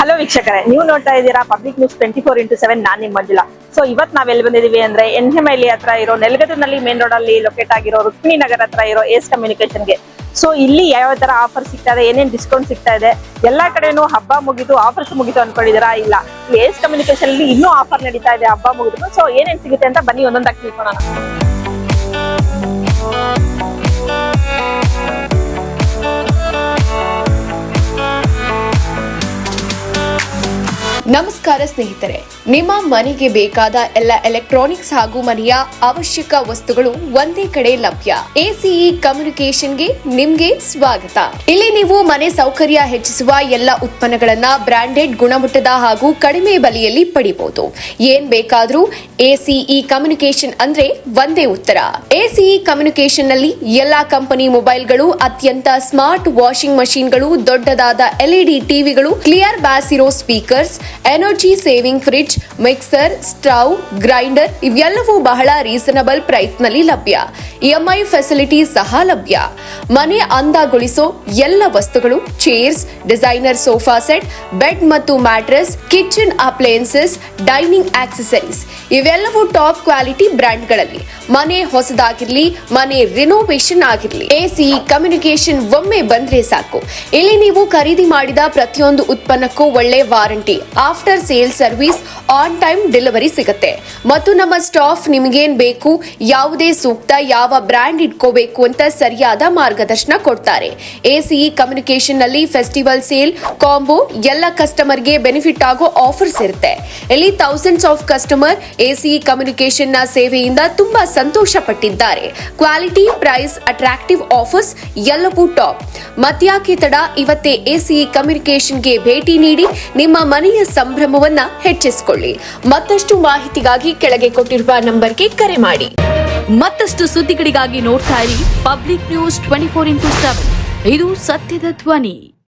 Hello ವೀಕ್ಷಕರೇ, ನೀವು ನೋಡ್ತಾ ಇದ್ದೀರಾ ಪಬ್ಲಿಕ್ ನ್ಯೂಸ್ 24x7. ನಾನು ನಿಮ್ಮ ಮಂಜುಳಾ. ಸೊ ಇವತ್ತು ನಾವ್ ಎಲ್ಲಿ ಬಂದಿದೀವಿ ಅಂದ್ರೆ ಎನ್ಎಂಐಲಿ ಹತ್ರ ಇರೋ ನೆಲಗದನಲ್ಲಿ ಮೇನ್ ರೋಡ್ ಅಲ್ಲಿ ಲೊಕೇಟ್ ಆಗಿರೋ ರುಕ್ಮಿಣಿ ನಗರ ಹತ್ರ ಇರೋ ಏಸ್ ಕಮ್ಯುನಿಕೇಶನ್ಗೆ. ಸೊ ಇಲ್ಲಿ ಯಾವ ತರ ಆಫರ್ ಸಿಗ್ತಾ ಇದೆ, ಏನೇನ್ ಡಿಸ್ಕೌಂಟ್ ಸಿಗ್ತಾ ಇದೆ, ಎಲ್ಲಾ ಕಡೆನೂ ಹಬ್ಬ ಮುಗಿದು ಆಫರ್ಸ್ ಮುಗಿತು ಅನ್ಕೊಂಡಿದೀರಾ? ಇಲ್ಲ, ಏಸ್ ಕಮ್ಯುನಿಕೇಶನ್ ಅಲ್ಲಿ ಇನ್ನೂ ಆಫರ್ ನಡೀತಾ ಇದೆ ಹಬ್ಬ ಮುಗಿದ್ರು. ಸೊ ಏನೇನ್ ಸಿಗುತ್ತೆ ಅಂತ ಬನ್ನಿ ಒಂದೊಂದಾಗಿ ತಿಳ್ಕೊಳ್ಳೋಣ. ನಮಸ್ಕಾರ ಸ್ನೇಹಿತರೆ, ನಿಮ್ಮ ಮನೆಗೆ ಬೇಕಾದ ಎಲ್ಲ ಎಲೆಕ್ಟ್ರಾನಿಕ್ಸ್ ಹಾಗೂ ಮನೆಯ ಅವಶ್ಯಕ ವಸ್ತುಗಳು ಒಂದೇ ಕಡೆ ಲಭ್ಯ. ಎಸಿಇ ಕಮ್ಯುನಿಕೇಶನ್ಗೆ ನಿಮ್ಗೆ ಸ್ವಾಗತ. ಇಲ್ಲಿ ನೀವು ಮನೆ ಸೌಕರ್ಯ ಹೆಚ್ಚಿಸುವ ಎಲ್ಲ ಉತ್ಪನ್ನಗಳನ್ನ ಬ್ರಾಂಡೆಡ್ ಗುಣಮಟ್ಟದ ಹಾಗೂ ಕಡಿಮೆ ಬೆಲೆಯಲ್ಲಿ ಪಡಿಬಹುದು. ಏನ್ ಬೇಕಾದ್ರೂ ಎಸಿಇ ಕಮ್ಯುನಿಕೇಶನ್ ಅಂದ್ರೆ ಒಂದೇ ಉತ್ತರ. ಎಸಿಇ ಕಮ್ಯುನಿಕೇಶನ್ ನಲ್ಲಿ ಎಲ್ಲಾ ಕಂಪನಿ ಮೊಬೈಲ್ಗಳು, ಅತ್ಯಂತ ಸ್ಮಾರ್ಟ್ ವಾಷಿಂಗ್ ಮಷೀನ್ಗಳು, ದೊಡ್ಡದಾದ ಎಲ್ಇಡಿ ಟಿವಿಗಳು, ಕ್ಲಿಯರ್ ಬ್ಯಾಸ್ ಇರೋ speakers, energy saving fridge, mixer, stove, grinder ಇವೆಲ್ಲವೂ ಬಹಳ ರೀಸನಬಲ್ ಪ್ರೈಸ್ ನಲ್ಲಿ ಲಭ್ಯ. ಇಎಂಐ ಫೆಸಿಲಿಟಿ ಸಹ ಲಭ್ಯ. ಮನೆ ಅಂದಗೊಳಿಸೋ ಎಲ್ಲ ವಸ್ತುಗಳು, chairs, designer sofa set, bed ಮತ್ತು mattress, kitchen appliances, dining accessories ಇವೆಲ್ಲವೂ ಟಾಪ್ ಕ್ವಾಲಿಟಿ ಬ್ರ್ಯಾಂಡ್ ಗಳಲ್ಲಿ. ಮನೆ ಹೊಸದಾಗಿರ್ಲಿ, ಮನೆ ರಿನೋವೇಷನ್ ಆಗಿರ್ಲಿ, ಎಸಿಇ ಕಮ್ಯುನಿಕೇಶನ್ ಒಮ್ಮೆ ಬಂದ್ರೆ ಸಾಕು. ಇಲ್ಲಿ ನೀವು ಖರೀದಿ ಮಾಡಿದ ಪ್ರತಿಯೊಂದು ಉತ್ಪನ್ನಕ್ಕೂ ಒಳ್ಳೆ warranty, after sale service, on time delivery ಸಿಗುತ್ತೆ. ಮತ್ತು ನಮ್ಮ ಸ್ಟಾಫ್ ನಿಮಗೇನ್ ಬೇಕು, ಯಾವುದೇ ಸೂಕ್ತ, ಯಾವ ಬ್ರ್ಯಾಂಡ್ ಇಟ್ಕೋಬೇಕು ಅಂತ ಸರಿಯಾದ ಮಾರ್ಗದರ್ಶನ ಕೊಡ್ತಾರೆ. ಎಸಿಇ ಕಮ್ಯುನಿಕೇಶನ್ ನಲ್ಲಿ ಫೆಸ್ಟಿವಲ್ ಸೇಲ್, ಕಾಂಬೋ ಎಲ್ಲ ಕಸ್ಟಮರ್ಗೆ ಬೆನಿಫಿಟ್ ಆಗೋ ಆಫರ್ಸ್ ಇರುತ್ತೆ. ಇಲ್ಲಿ thousands of customer ACE communication ನ ಸೇವೆಯಿಂದ ತುಂಬಾ ಸಂತೋಷ ಪಟ್ಟಿದ್ದಾರೆ. ಕ್ವಾಲಿಟಿ, ಪ್ರೈಸ್, ಅಟ್ರಾಕ್ಟಿವ್ ಆಫರ್ಸ್ ಎಲ್ಲವೂ ಟಾಪ್. ಮತ್ಯಾಕೆ ತಡ, ಇವತ್ತೇ ಎಸಿಇ ಕಮ್ಯುನಿಕೇಶನ್ಗೆ ಭೇಟಿ ನೀಡಿ ನಿಮ್ಮ ಮನೆಯ ಸಂಭ್ರಮವನ್ನ ಹೆಚ್ಚಿಸಿಕೊಳ್ಳಿ. ಮತ್ತಷ್ಟು ಮಾಹಿತಿಗಾಗಿ ಕೆಳಗೆ ಕೊಟ್ಟಿರುವ ನಂಬರ್ಗೆ ಕರೆ ಮಾಡಿ. ಮತ್ತಷ್ಟು ಸುದ್ದಿಗಳಿಗಾಗಿ ನೋಡ್ತಾ ಇರಿ ಪಬ್ಲಿಕ್ ನ್ಯೂಸ್ 24x7. ಇದು ಸತ್ಯದ ಧ್ವನಿ.